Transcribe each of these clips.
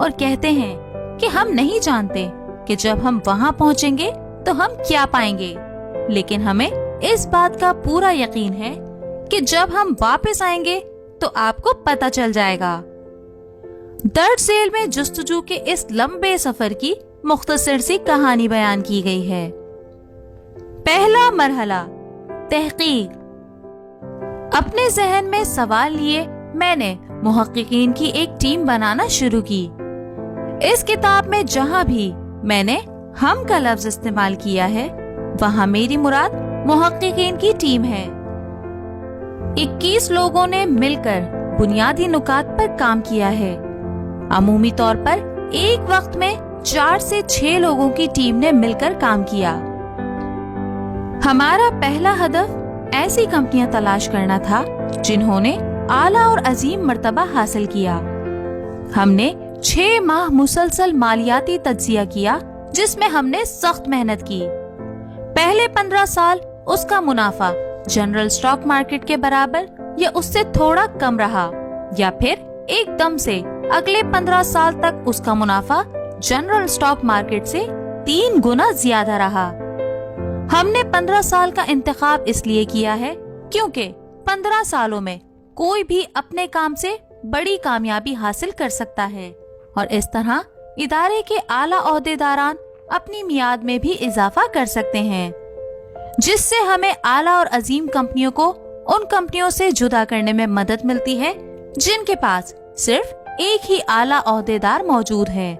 اور کہتے ہیں کہ ہم نہیں جانتے کہ جب ہم وہاں پہنچیں گے تو ہم کیا پائیں گے، لیکن ہمیں اس بات کا پورا یقین ہے کہ جب ہم واپس آئیں گے تو آپ کو پتہ چل جائے گا۔ درج ذیل میں جستجو کے اس لمبے سفر کی مختصر سی کہانی بیان کی گئی ہے۔ پہلا مرحلہ، تحقیق۔ اپنے ذہن میں سوال لیے میں نے محققین کی ایک ٹیم بنانا شروع کی۔ اس کتاب میں جہاں بھی میں نے ہم کا لفظ استعمال کیا ہے وہاں میری مراد محققین کی ٹیم ہے۔ 21 لوگوں نے مل کر بنیادی نکات پر کام کیا ہے۔ عمومی طور پر ایک وقت میں 4 سے 6 لوگوں کی ٹیم نے مل کر کام کیا۔ ہمارا پہلا ہدف ایسی کمپنیاں تلاش کرنا تھا جنہوں نے اعلیٰ اور عظیم مرتبہ حاصل کیا۔ ہم نے 6 ماہ مسلسل مالیاتی تجزیہ کیا جس میں ہم نے سخت محنت کی۔ پہلے 15 سال اس کا منافع جنرل اسٹاک مارکیٹ کے برابر یا اس سے تھوڑا کم رہا، یا پھر ایک دم سے اگلے 15 سال تک اس کا منافع جنرل اسٹاک مارکیٹ سے 3 گنا زیادہ رہا۔ ہم نے 15 سال کا انتخاب اس لیے کیا ہے کیونکہ 15 سالوں میں کوئی بھی اپنے کام سے بڑی کامیابی حاصل کر سکتا ہے، اور اس طرح ادارے کے اعلیٰ عہدیداران اپنی میعاد میں بھی اضافہ کر سکتے ہیں، جس سے ہمیں اعلیٰ اور عظیم کمپنیوں کو ان کمپنیوں سے جدا کرنے میں مدد ملتی ہے جن کے پاس صرف ایک ہی اعلیٰ عہدیدار موجود ہے۔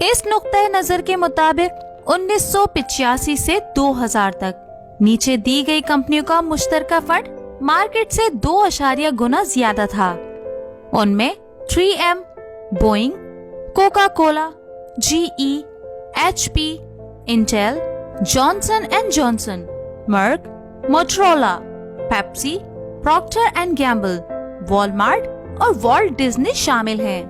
اس نقطۂ نظر کے مطابق 1985 سے 2000 تک نیچے دی گئی کمپنیوں کا مشترکہ فنڈ مارکیٹ سے 2 گنا زیادہ تھا۔ ان میں 3M، Boeing, Coca Cola, GE، HP، Intel, Johnson and Johnson, Merck, Motorola, Pepsi, Procter and Gamble, Walmart اور والٹ ڈزنی شامل ہیں۔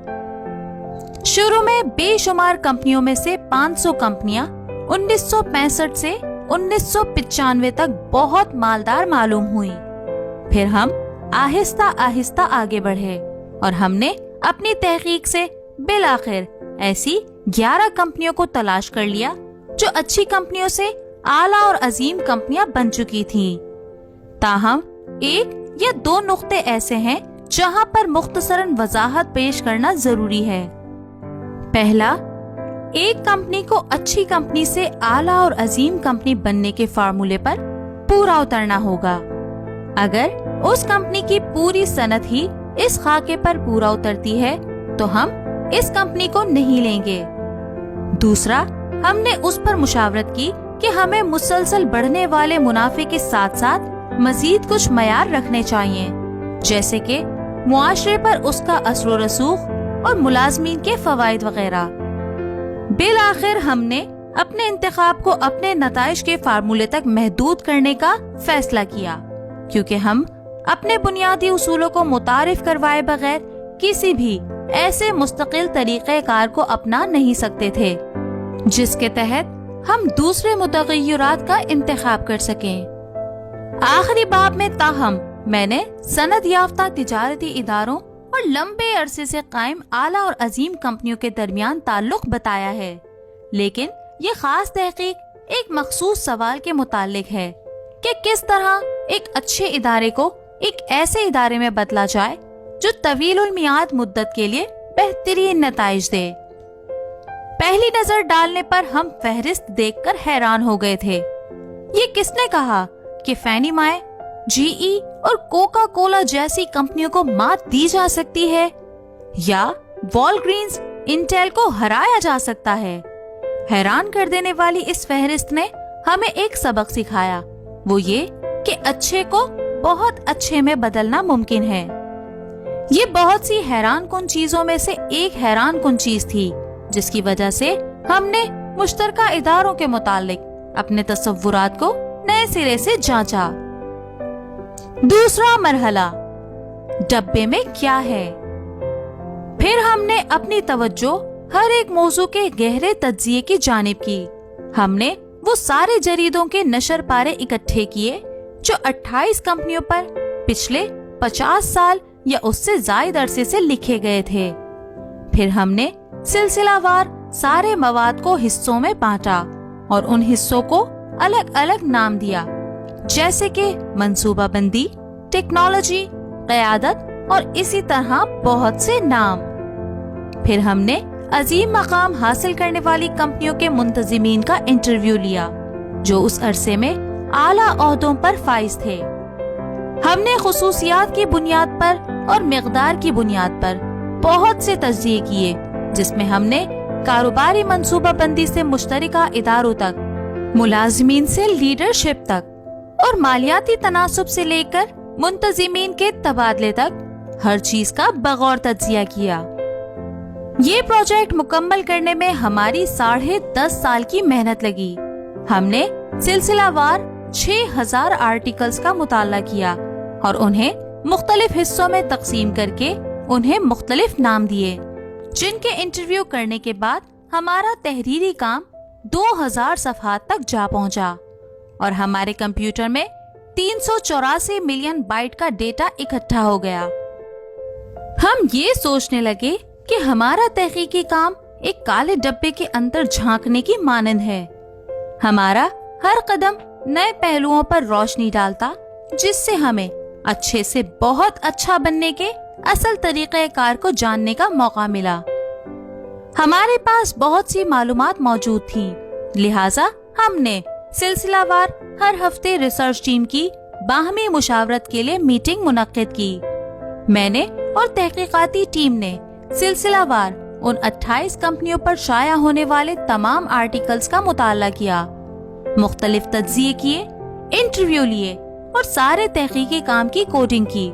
شروع میں بے شمار کمپنیوں میں سے 500 کمپنیاں 1965 سے 1995 تک بہت مالدار معلوم ہوئیں۔ پھر ہم آہستہ آہستہ آگے بڑھے اور ہم نے اپنی تحقیق سے بالآخر ایسی 11 کمپنیوں کو تلاش کر لیا جو اچھی کمپنیوں سے اعلیٰ اور عظیم کمپنیاں بن چکی تھیں۔ تاہم 1 یا 2 نقطے ایسے ہیں جہاں پر مختصراً وضاحت پیش کرنا ضروری ہے۔ پہلا، ایک کمپنی کو اچھی کمپنی سے اعلیٰ اور عظیم کمپنی بننے کے فارمولے پر پورا اترنا ہوگا۔ اگر اس کمپنی کی پوری صنعت ہی اس خاکے پر پورا اترتی ہے تو ہم اس کمپنی کو نہیں لیں گے۔ دوسرا، ہم نے اس پر مشاورت کی کہ ہمیں مسلسل بڑھنے والے منافع کے ساتھ ساتھ مزید کچھ معیار رکھنے چاہیے، جیسے کہ معاشرے پر اس کا اثر و رسوخ اور ملازمین کے فوائد وغیرہ۔ بالآخر ہم نے اپنے انتخاب کو اپنے نتائج کے فارمولے تک محدود کرنے کا فیصلہ کیا، کیونکہ ہم اپنے بنیادی اصولوں کو متعارف کروائے بغیر کسی بھی ایسے مستقل طریقہ کار کو اپنا نہیں سکتے تھے جس کے تحت ہم دوسرے متغیرات کا انتخاب کر سکیں۔ آخری باب میں تاہم میں نے سند یافتہ تجارتی اداروں اور لمبے عرصے سے قائم اعلیٰ اور عظیم کمپنیوں کے درمیان تعلق بتایا ہے، لیکن یہ خاص تحقیق ایک مخصوص سوال کے متعلق ہے کہ کس طرح ایک اچھے ادارے کو ایک ایسے ادارے میں بدلا جائے جو طویل المیعاد مدت کے لیے بہترین نتائج دے۔ پہلی نظر ڈالنے پر ہم فہرست دیکھ کر حیران ہو گئے تھے۔ یہ کس نے کہا کہ فینی مائے، GE اور کوکا کولا جیسی کمپنیوں کو مات دی جا سکتی ہے یا والگرینز، انٹیل کو ہرایا جا سکتا ہے؟ حیران کر دینے والی اس فہرست نے ہمیں ایک سبق سکھایا، وہ یہ کہ اچھے کو بہت اچھے میں بدلنا ممکن ہے۔ یہ بہت سی حیران کن چیزوں میں سے ایک حیران کن چیز تھی جس کی وجہ سے ہم نے مشترکہ اداروں کے متعلق اپنے تصورات کو نئے سرے سے جانچا۔ دوسرا مرحلہ، ڈبے میں کیا ہے؟ پھر ہم نے اپنی توجہ ہر ایک موضوع کے گہرے تجزیے کی جانب کی۔ ہم نے وہ سارے جریدوں کے نشر پارے اکٹھے کیے جو 28 کمپنیوں پر پچھلے 50 سال یا اس سے زائد عرصے سے لکھے گئے تھے۔ پھر ہم نے سلسلہ وار سارے مواد کو حصوں میں بانٹا اور ان حصوں کو الگ الگ نام دیا، جیسے کہ منصوبہ بندی، ٹیکنالوجی، قیادت اور اسی طرح بہت سے نام۔ پھر ہم نے عظیم مقام حاصل کرنے والی کمپنیوں کے منتظمین کا انٹرویو لیا جو اس عرصے میں اعلیٰ عہدوں پر فائز تھے۔ ہم نے خصوصیات کی بنیاد پر اور مقدار کی بنیاد پر بہت سے تجزیے کیے، جس میں ہم نے کاروباری منصوبہ بندی سے مشترکہ اداروں تک، ملازمین سے لیڈرشپ تک اور مالیاتی تناسب سے لے کر منتظمین کے تبادلے تک ہر چیز کا بغور تجزیہ کیا۔ یہ پروجیکٹ مکمل کرنے میں ہماری 10.5 سال کی محنت لگی۔ ہم نے سلسلہ وار 6000 آرٹیکلز کا مطالعہ کیا اور انہیں مختلف حصوں میں تقسیم کر کے انہیں مختلف نام دیے، جن کے انٹرویو کرنے کے بعد ہمارا تحریری کام 2000 صفحات تک جا پہنچا اور ہمارے کمپیوٹر میں 384 ملین بائٹ کا ڈیٹا اکٹھا ہو گیا۔ ہم یہ سوچنے لگے کہ ہمارا تحقیقی کام ایک کالے ڈبے کے اندر جھانکنے کی مانند ہے۔ ہمارا ہر قدم نئے پہلوؤں پر روشنی ڈالتا، جس سے ہمیں اچھے سے بہت اچھا بننے کے اصل طریقہ کار کو جاننے کا موقع ملا۔ ہمارے پاس بہت سی معلومات موجود تھیں، لہٰذا ہم نے سلسلہ وار ہر ہفتے ریسرچ ٹیم کی باہمی مشاورت کے لیے میٹنگ منعقد کی۔ میں نے اور تحقیقاتی ٹیم نے سلسلہ وار ان 28 کمپنیوں پر شائع ہونے والے تمام آرٹیکلز کا مطالعہ کیا، مختلف تجزیے کیے، انٹرویو لیے اور سارے تحقیقی کام کی کوڈنگ کی۔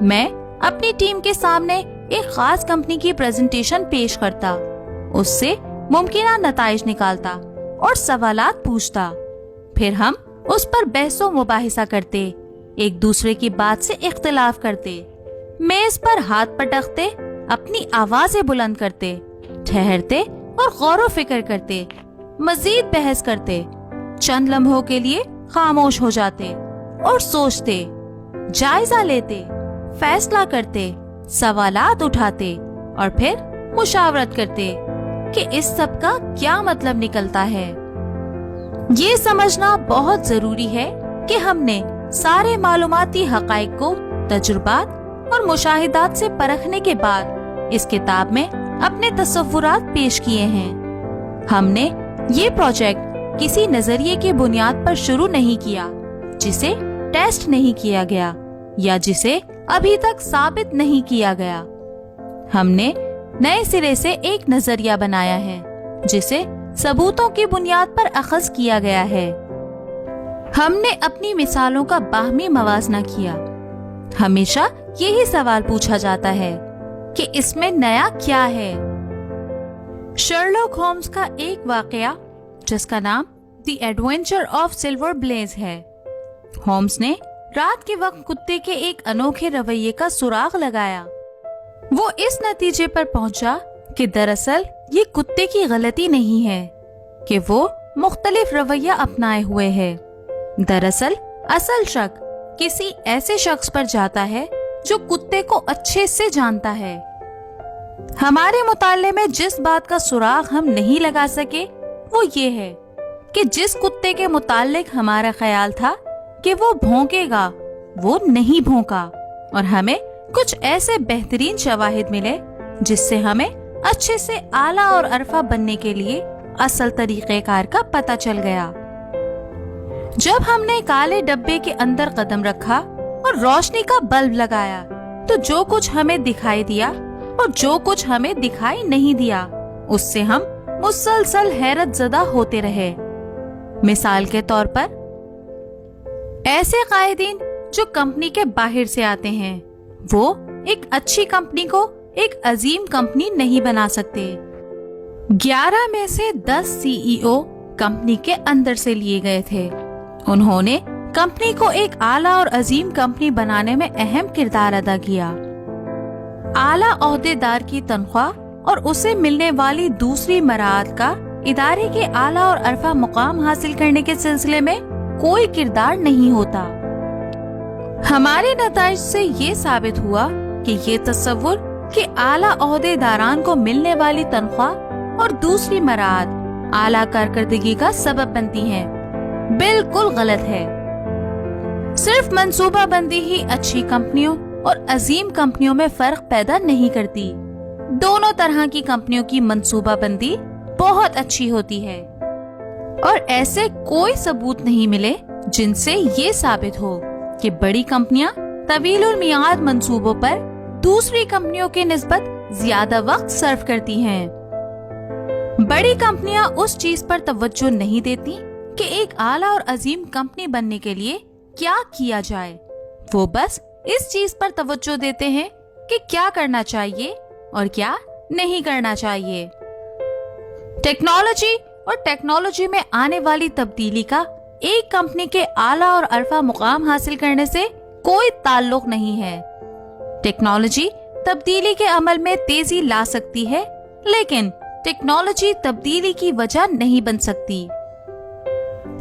میں اپنی ٹیم کے سامنے ایک خاص کمپنی کی پریزنٹیشن پیش کرتا، اس سے ممکنہ نتائج نکالتا اور سوالات پوچھتا، پھر ہم اس پر بحث و مباحثہ کرتے، ایک دوسرے کی بات سے اختلاف کرتے، میز پر ہاتھ پٹکتے، اپنی آوازیں بلند کرتے، ٹھہرتے اور غور و فکر کرتے، مزید بحث کرتے، چند لمحوں کے لیے خاموش ہو جاتے اور سوچتے، جائزہ لیتے، فیصلہ کرتے، سوالات اٹھاتے اور پھر مشاورت کرتے کہ اس سب کا کیا مطلب نکلتا ہے۔ یہ سمجھنا بہت ضروری ہے کہ ہم نے سارے معلوماتی حقائق کو تجربات اور مشاہدات سے پرکھنے کے بعد اس کتاب میں اپنے تصورات پیش کیے ہیں۔ ہم نے یہ پروجیکٹ کسی نظریے کی بنیاد پر شروع نہیں کیا جسے ٹیسٹ نہیں کیا گیا یا جسے ابھی تک ثابت نہیں کیا گیا۔ ہم نے نئے سرے سے ایک نظریہ بنایا ہے جسے ثبوتوں کی بنیاد پر اخذ کیا گیا ہے۔ ہم نے اپنی مثالوں کا باہمی موازنہ کیا۔ ہمیشہ یہی سوال پوچھا جاتا ہے کہ اس میں نیا کیا ہے۔ شرلاک ہومز کا ایک واقعہ جس کا نام دی ایڈونچر آف سلور بلیز ہے۔ ہومز نے رات کے وقت کتے کے ایک انوکھے رویے کا سراغ لگایا۔ وہ اس نتیجے پر پہنچا کہ دراصل یہ کتے کی غلطی نہیں ہے کہ وہ مختلف رویہ اپنائے ہوئے ہے۔ دراصل اصل شک کسی ایسے شخص پر جاتا ہے جو کتے کو اچھے سے جانتا ہے۔ ہمارے مطالعے میں جس بات کا سراغ ہم نہیں لگا سکے وہ یہ ہے کہ جس کتے کے متعلق ہمارا خیال تھا کہ وہ بھونکے گا وہ نہیں بھونکا، اور ہمیں کچھ ایسے بہترین شواہد ملے جس سے ہمیں اچھے سے اعلیٰ اور ارفع بننے کے لیے اصل طریقہ کار کا پتہ چل گیا۔ جب ہم نے کالے ڈبے کے اندر قدم رکھا اور روشنی کا بلب لگایا تو جو کچھ ہمیں دکھائی دیا اور جو کچھ ہمیں دکھائی نہیں دیا اس سے ہم مسلسل حیرت زدہ ہوتے رہے۔ مثال کے طور پر ایسے قائدین جو کمپنی کے باہر سے آتے ہیں وہ ایک اچھی کمپنی کو ایک عظیم کمپنی نہیں بنا سکتے۔ 11 میں سے 10 CEO کمپنی کے اندر سے لیے گئے تھے۔ انہوں نے کمپنی کو ایک اعلیٰ اور عظیم کمپنی بنانے میں اہم کردار ادا کیا۔ اعلیٰ عہدے دار کی تنخواہ اور اسے ملنے والی دوسری مراعات کا ادارے کے اعلیٰ اور ارفع مقام حاصل کرنے کے سلسلے میں کوئی کردار نہیں ہوتا۔ ہمارے نتائج سے یہ ثابت ہوا کہ یہ تصور کہ اعلیٰ عہدے داران کو ملنے والی تنخواہ اور دوسری مراعات اعلیٰ کارکردگی کا سبب بنتی ہیں، بالکل غلط ہے۔ صرف منصوبہ بندی ہی اچھی کمپنیوں اور عظیم کمپنیوں میں فرق پیدا نہیں کرتی۔ دونوں طرح کی کمپنیوں کی منصوبہ بندی بہت اچھی ہوتی ہے، اور ایسے کوئی ثبوت نہیں ملے جن سے یہ ثابت ہو کہ بڑی کمپنیاں طویل المیعاد منصوبوں پر دوسری کمپنیوں کی نسبت زیادہ وقت صرف کرتی ہیں۔ بڑی کمپنیاں اس چیز پر توجہ نہیں دیتی کہ ایک اعلیٰ اور عظیم کمپنی بننے کے لیے کیا کیا جائے، وہ بس اس چیز پر توجہ دیتے ہیں کہ کیا کرنا چاہیے اور کیا نہیں کرنا چاہیے۔ ٹیکنالوجی اور ٹیکنالوجی میں آنے والی تبدیلی کا ایک کمپنی کے اعلیٰ اور عرفہ مقام حاصل کرنے سے کوئی تعلق نہیں ہے۔ ٹیکنالوجی تبدیلی کے عمل میں تیزی لا سکتی ہے، لیکن ٹیکنالوجی تبدیلی کی وجہ نہیں بن سکتی۔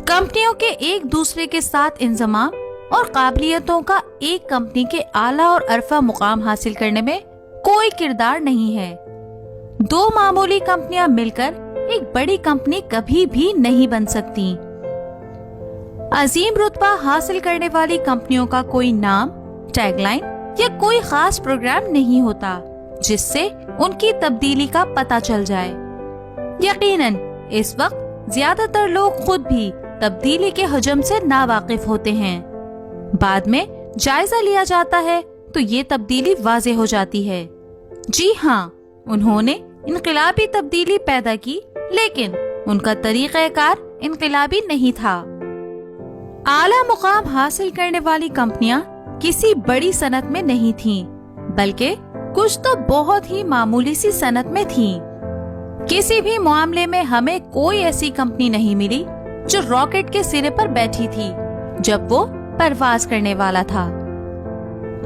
کمپنیوں کے ایک دوسرے کے ساتھ انضمام اور قابلیتوں کا ایک کمپنی کے اعلیٰ اور عرفہ مقام حاصل کرنے میں کوئی کردار نہیں ہے۔ دو معمولی کمپنیاں مل کر ایک بڑی کمپنی کبھی بھی نہیں بن سکتی۔ عظیم رتبہ حاصل کرنے والی کمپنیوں کا کوئی نام، ٹیگ لائن یا کوئی خاص پروگرام نہیں ہوتا جس سے ان کی تبدیلی کا پتہ چل جائے۔ یقیناً اس وقت زیادہ تر لوگ خود بھی تبدیلی کے حجم سے ناواقف ہوتے ہیں۔ بعد میں جائزہ لیا جاتا ہے تو یہ تبدیلی واضح ہو جاتی ہے۔ جی ہاں، انہوں نے انقلابی تبدیلی پیدا کی، لیکن ان کا طریقہ کار انقلابی نہیں تھا۔ اعلیٰ مقام حاصل کرنے والی کمپنیاں کسی بڑی صنعت میں نہیں تھیں، بلکہ کچھ تو بہت ہی معمولی سی صنعت میں تھیں۔ کسی بھی معاملے میں ہمیں کوئی ایسی کمپنی نہیں ملی جو راکٹ کے سرے پر بیٹھی تھی جب وہ پرواز کرنے والا تھا۔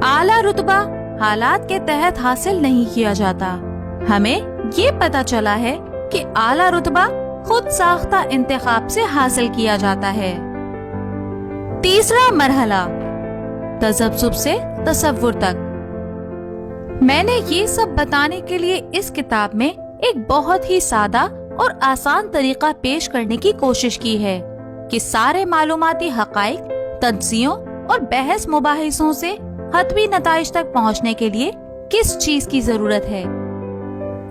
اعلیٰ رتبہ حالات کے تحت حاصل نہیں کیا جاتا۔ ہمیں یہ پتہ چلا ہے کہ اعلیٰ رتبہ خود ساختہ انتخاب سے حاصل کیا جاتا ہے۔ تیسرا مرحلہ، تذبذب سے تصور تک۔ میں نے یہ سب بتانے کے لیے اس کتاب میں ایک بہت ہی سادہ اور آسان طریقہ پیش کرنے کی کوشش کی ہے کہ سارے معلوماتی حقائق، تجزیوں اور بحث مباحثوں سے حتمی نتائج تک پہنچنے کے لیے کس چیز کی ضرورت ہے۔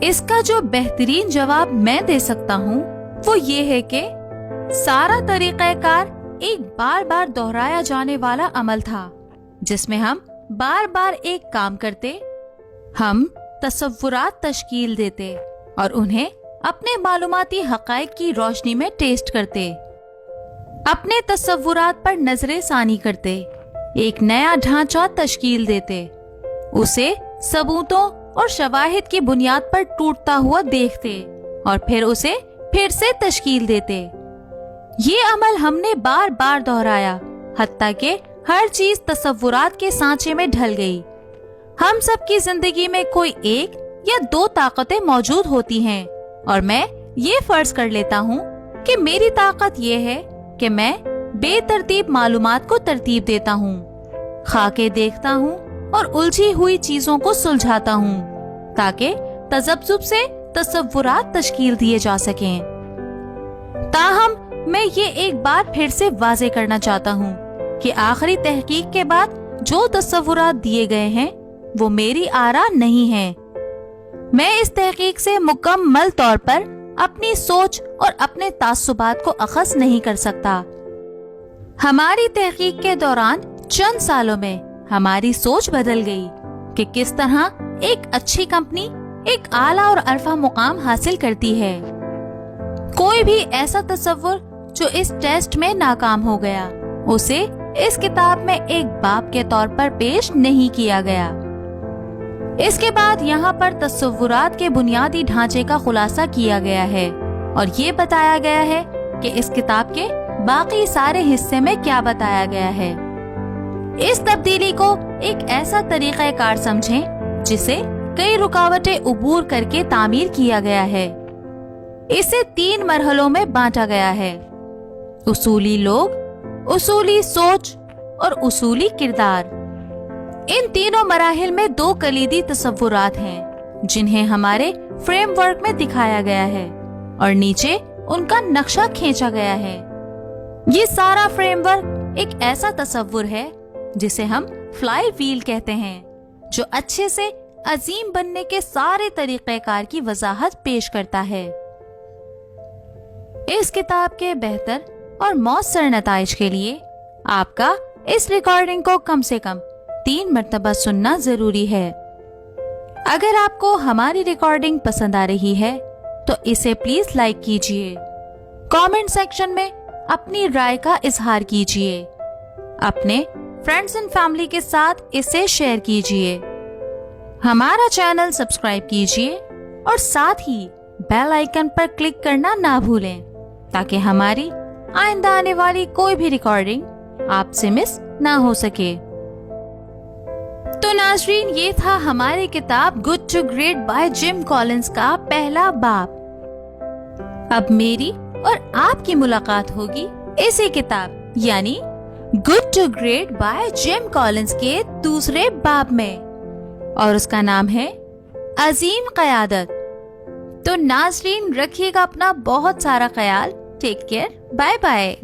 اس کا جو بہترین جواب میں دے سکتا ہوں وہ یہ ہے کہ سارا طریقہ کار ایک بار بار دہرایا جانے والا عمل تھا، جس میں ہم بار بار ایک کام کرتے، ہم تصورات تشکیل دیتے اور انہیں اپنے معلوماتی حقائق کی روشنی میں ٹیسٹ کرتے، اپنے تصورات پر نظر ثانی کرتے، ایک نیا ڈھانچہ تشکیل دیتے، اسے ثبوتوں اور شواہد کی بنیاد پر ٹوٹتا ہوا دیکھتے اور پھر اسے پھر سے تشکیل دیتے۔ یہ عمل ہم نے بار بار دہرایا، حتیٰ کہ ہر چیز تصورات کے سانچے میں ڈھل گئی۔ ہم سب کی زندگی میں کوئی ایک یا دو طاقتیں موجود ہوتی ہیں، اور میں یہ فرض کر لیتا ہوں کہ میری طاقت یہ ہے کہ میں بے ترتیب معلومات کو ترتیب دیتا ہوں، خاکے دیکھتا ہوں اور الجھی ہوئی چیزوں کو سلجھاتا ہوں تاکہ تذبذب سے تصورات تشکیل دیے جا سکیں۔ تاہم میں یہ ایک بار پھر سے واضح کرنا چاہتا ہوں کہ آخری تحقیق کے بعد جو تصورات دیے گئے ہیں وہ میری آرا نہیں ہیں۔ میں اس تحقیق سے مکمل طور پر اپنی سوچ اور اپنے تعصبات کو اخذ نہیں کر سکتا۔ ہماری تحقیق کے دوران چند سالوں میں ہماری سوچ بدل گئی کہ کس طرح ایک اچھی کمپنی ایک اعلیٰ اور عرفہ مقام حاصل کرتی ہے۔ کوئی بھی ایسا تصور جو اس ٹیسٹ میں ناکام ہو گیا، اسے اس کتاب میں ایک باب کے طور پر پیش نہیں کیا گیا۔ اس کے بعد یہاں پر تصورات کے بنیادی ڈھانچے کا خلاصہ کیا گیا ہے اور یہ بتایا گیا ہے کہ اس کتاب کے باقی سارے حصے میں کیا بتایا گیا ہے۔ اس تبدیلی کو ایک ایسا طریقہ کار سمجھیں جسے کئی رکاوٹیں عبور کر کے تعمیر کیا گیا ہے۔ اسے 3 مرحلوں میں بانٹا گیا ہے: اصولی لوگ، اصولی سوچ اور اصولی کردار۔ ان تینوں مراحل میں 2 کلیدی تصورات ہیں جنہیں ہمارے فریم ورک میں دکھایا گیا ہے اور نیچے ان کا نقشہ کھینچا گیا ہے۔ یہ سارا فریم ورک ایک ایسا تصور ہے جسے ہم فلائی ویل کہتے ہیں، جو اچھے سے عظیم بننے کے سارے طریقہ کار کی وضاحت پیش کرتا ہے۔ اس کتاب کے بہتر اور مؤثر نتائج کے لیے آپ کا اس ریکارڈنگ کو کم سے کم 3 مرتبہ سننا ضروری ہے۔ اگر آپ کو ہماری ریکارڈنگ پسند آ رہی ہے تو اسے پلیز لائک کیجئے، کامنٹ سیکشن میں اپنی رائے کا اظہار کیجئے، اپنے فرینڈز اینڈ فیملی کے ساتھ اسے شیئر کیجئے، ہمارا چینل سبسکرائب کیجئے اور ساتھ ہی بیل آئیکن پر کلک کرنا نہ بھولیں تاکہ ہماری آئندہ آنے والی کوئی بھی ریکارڈنگ آپ سے مس نہ ہو سکے۔ تو ناظرین، یہ تھا ہماری کتاب good to great by gym Collins کا پہلا باب۔ اب میری اور آپ کی ملاقات ہوگی اسی کتاب یعنی good to great by gym Collins کے دوسرے باب میں، اور اس کا نام ہے عظیم قیادت۔ تو ناظرین، رکھیے گا اپنا بہت سارا خیال۔ Take care, bye bye.